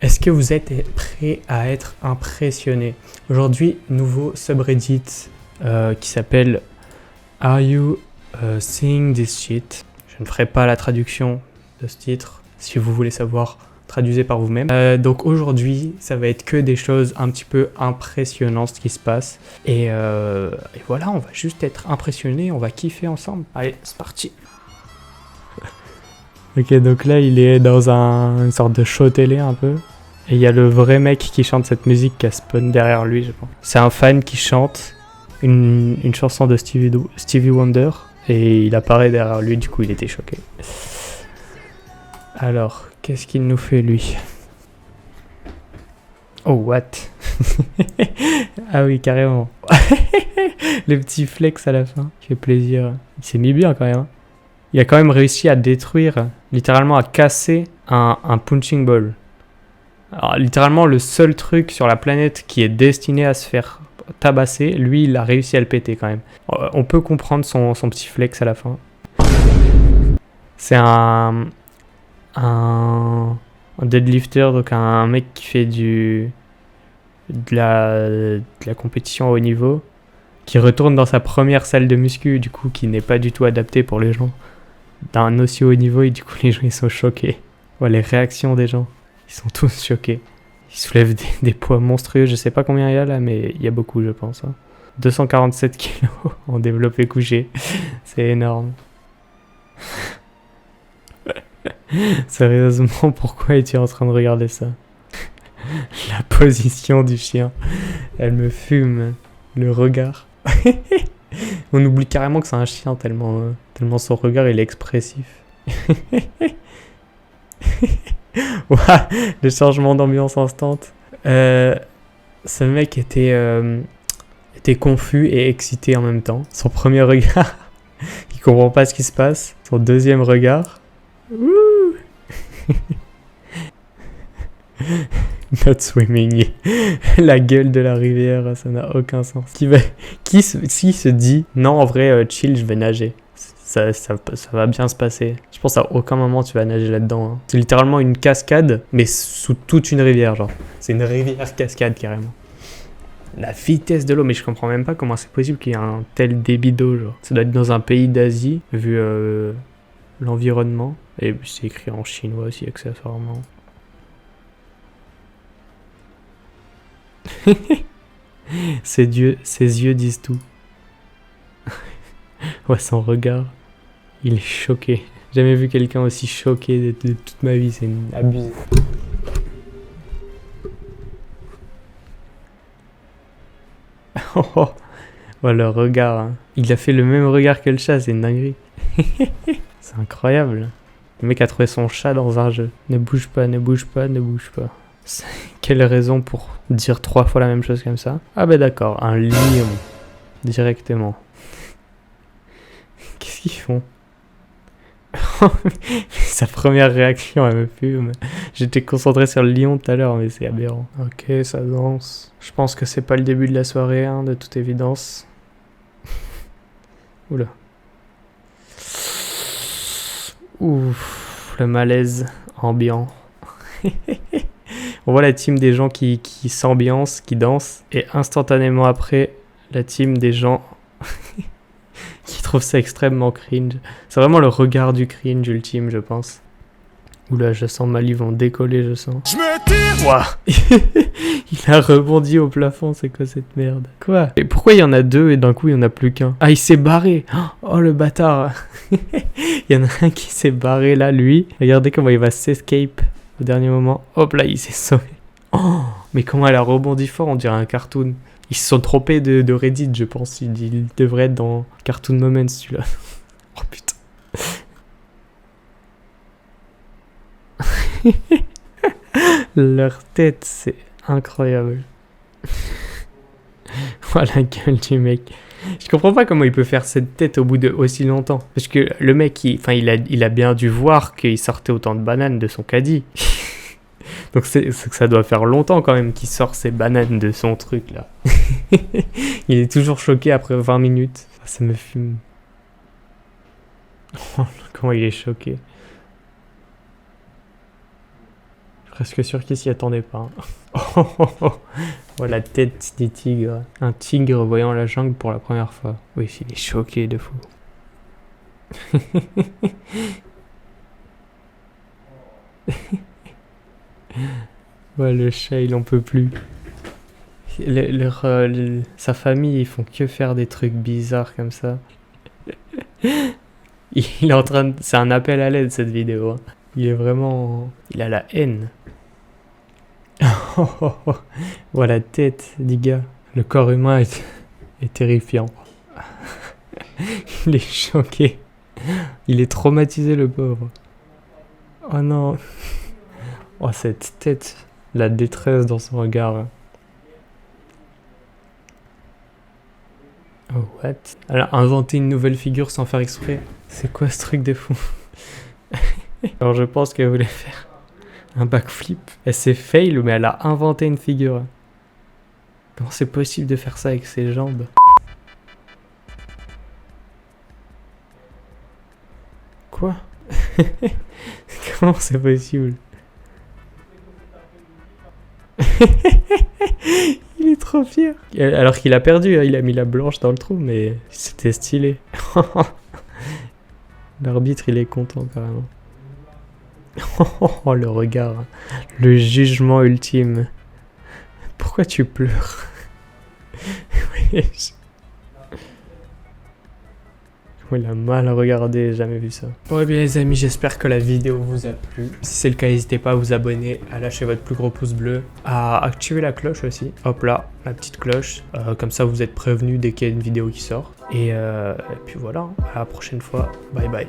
Est-ce que vous êtes prêts à être impressionné? Aujourd'hui, nouveau subreddit qui s'appelle Are You Seeing This Shit? Je ne ferai pas la traduction de ce titre. Si vous voulez savoir, traduisez par vous-même. Donc aujourd'hui, ça va être que des choses un petit peu impressionnantes ce qui se passe. Et voilà, on va juste être impressionné, on va kiffer ensemble. Allez, c'est parti. Ok, donc là, il est dans une sorte de show télé un peu. Et il y a le vrai mec qui chante cette musique qui a spawn derrière lui, je pense. C'est un fan qui chante une chanson de Stevie Wonder. Et il apparaît derrière lui, du coup, il était choqué. Alors, qu'est-ce qu'il nous fait, lui? Oh, what? Ah oui, carrément. Le petit flex à la fin, qui fait plaisir. Il s'est mis bien, quand même. Il a quand même réussi à détruire, littéralement à casser un punching ball. Alors, littéralement, le seul truc sur la planète qui est destiné à se faire tabasser, lui, il a réussi à le péter quand même. On peut comprendre son petit flex à la fin. C'est un deadlifter, donc un mec qui fait de la compétition à haut niveau, qui retourne dans sa première salle de muscu, du coup, qui n'est pas du tout adaptée pour les gens d'un aussi haut niveau, et du coup les gens ils sont choqués. Ouais, les réactions des gens, ils sont tous choqués. Ils soulèvent des poids monstrueux, je sais pas combien il y a là, mais il y a beaucoup je pense. 247 kilos en développé couché, c'est énorme. Sérieusement, pourquoi es-tu en train de regarder ça? La position du chien, elle me fume, le regard. On oublie carrément que c'est un chien tellement son regard il est expressif. Ouah, le changement d'ambiance instant. Ce mec était confus et excité en même temps. Son premier regard, il comprend pas ce qui se passe. Son deuxième regard, not swimming. La gueule de la rivière, ça n'a aucun sens. Qui se dit non, en vrai, chill, je vais nager. Ça va bien se passer. Je pense à aucun moment tu vas nager là-dedans. Hein. C'est littéralement une cascade, mais sous toute une rivière, genre. C'est une rivière cascade carrément. La vitesse de l'eau, mais je comprends même pas comment c'est possible qu'il y ait un tel débit d'eau, genre. Ça doit être dans un pays d'Asie, vu l'environnement. Et c'est écrit en chinois aussi, accessoirement. Ses yeux disent tout. Ouais, son regard, il est choqué. J'ai jamais vu quelqu'un aussi choqué de toute ma vie, c'est abusé. Oh, le regard, hein. Il a fait le même regard que le chat, c'est une dinguerie. C'est incroyable. Le mec a trouvé son chat dans un jeu. Ne bouge pas, ne bouge pas, ne bouge pas. Quelle raison pour dire 3 fois la même chose comme ça? Ah bah d'accord, un lion. Directement. Qu'est-ce qu'ils font? Sa première réaction, elle me fume. J'étais concentré sur le lion tout à l'heure, mais c'est aberrant. Ok, ça danse. Je pense que c'est pas le début de la soirée, hein, de toute évidence. Oula. Ouf, le malaise ambiant. On voit la team des gens qui s'ambiancent, qui dansent, et instantanément après, la team des gens qui trouvent ça extrêmement cringe. C'est vraiment le regard du cringe ultime, je pense. Oula, je sens Mali vont décoller, je sens. Je me tire. Ouah. Il a rebondi au plafond, c'est quoi cette merde? Quoi? Et pourquoi il y en a deux et d'un coup il y en a plus qu'un? Ah, il s'est barré. Oh, le bâtard. Il y en a un qui s'est barré là, lui. Regardez comment il va s'escape au dernier moment. Hop là, il s'est sauvé. Oh, mais comment elle a rebondi fort, on dirait un cartoon. Ils se sont trompés de Reddit, je pense. Il devrait être dans Cartoon Moments, celui-là. Oh putain. Leur tête, c'est incroyable. Voilà la gueule du mec. Je comprends pas comment il peut faire cette tête au bout de aussi longtemps. Parce que le mec, il a bien dû voir qu'il sortait autant de bananes de son caddie. Donc c'est que ça doit faire longtemps quand même qu'il sort ses bananes de son truc là. Il est toujours choqué après 20 minutes. Ça me fume. Comment il est choqué. Presque sûr qu'il s'y attendait pas. Hein. Oh, la tête des tigres. Un tigre voyant la jungle pour la première fois. Oui, il est choqué de fou. Ouais, le chat, il en peut plus. Sa famille, ils font que faire des trucs bizarres comme ça. Il est en train de... C'est un appel à l'aide, cette vidéo. Hein. Il est vraiment... Il a la haine. Oh, la tête du gars. Le corps humain est terrifiant. Il est choqué. Il est traumatisé, le pauvre. Oh non. Oh, cette tête. La détresse dans son regard. Oh, what? Elle a inventé une nouvelle figure sans faire exprès. C'est quoi ce truc de fou? Alors je pense qu'elle voulait faire un backflip. Elle s'est fail, mais elle a inventé une figure. Comment c'est possible de faire ça avec ses jambes? Quoi? Comment c'est possible? Il est trop fier. Alors qu'il a perdu, hein, il a mis la blanche dans le trou, mais c'était stylé. L'arbitre, il est content carrément. Oh, le regard. Le jugement ultime. Pourquoi tu pleures? Il a mal regardé, jamais vu ça. Bon et bien les amis, j'espère que la vidéo vous a plu. Si c'est le cas, n'hésitez pas à vous abonner, à lâcher votre plus gros pouce bleu, à activer la cloche aussi. Hop là, la petite cloche. Comme ça vous êtes prévenus dès qu'il y a une vidéo qui sort. Et puis voilà, à la prochaine fois. Bye bye.